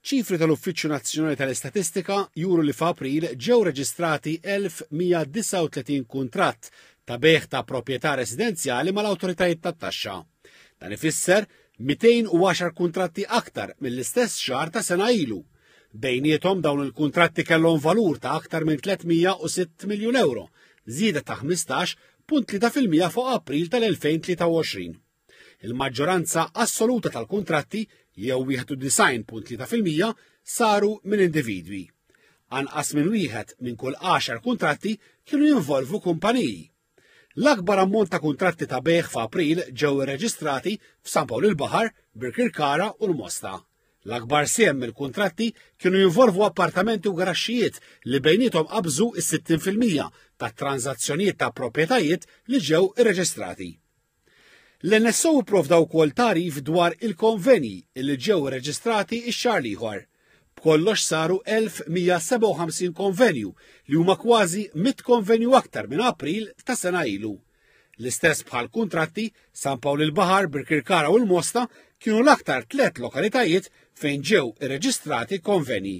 ċifri tal-Uffiċċju Nazzjonali tal-Istatistika juru li f'April ġew reġistrati 1139 kuntratt ta' beħ ta' proprjetà residenzjali mal-awtoritajiet tat-taxxa. Dan ifisser 210 kuntratti aktar mill-istess xahar ta' sena ilu. Bejniethom dawn il-kuntratti kellhom valur ta' aktar minn 306 miljun euro, żieda ta' 15.3% fuq April tal-2023. Il-maġġoranza assoluta tal-kuntratti jew 91.3% saru minn individwi. Anqas minn wieħed minn kull 10 kuntratti kienu jinvolvu kumpaniji. L-akbar ammont ta' kuntratti ta' beħ f'April ġew irreġistrati f'San Pawl il-Baħar, Birkirkara u l-Mosta. L-akbar sehem mill-kuntratti kienu jinvolvu appartamenti u garaxxijiet li bejniethom qabżu is-60% tat-transazzjonijiet ta' proprjetajiet li ġew irreġistrati. L-NSO ipprovda wkoll tarif dwar il-konvenji li ġew irreġistrati x-xahar ieħor. B'kollox saru 1157 konvenju li huma kważi 100 konvenju aktar minn April ta' sena ilu. L-istess bħal kuntratti San Pawl il-Baħar, Birkirkara u l-Mosta kienu l-aktar 3 lokalitajiet fejn ġew irreġistrati konvenji.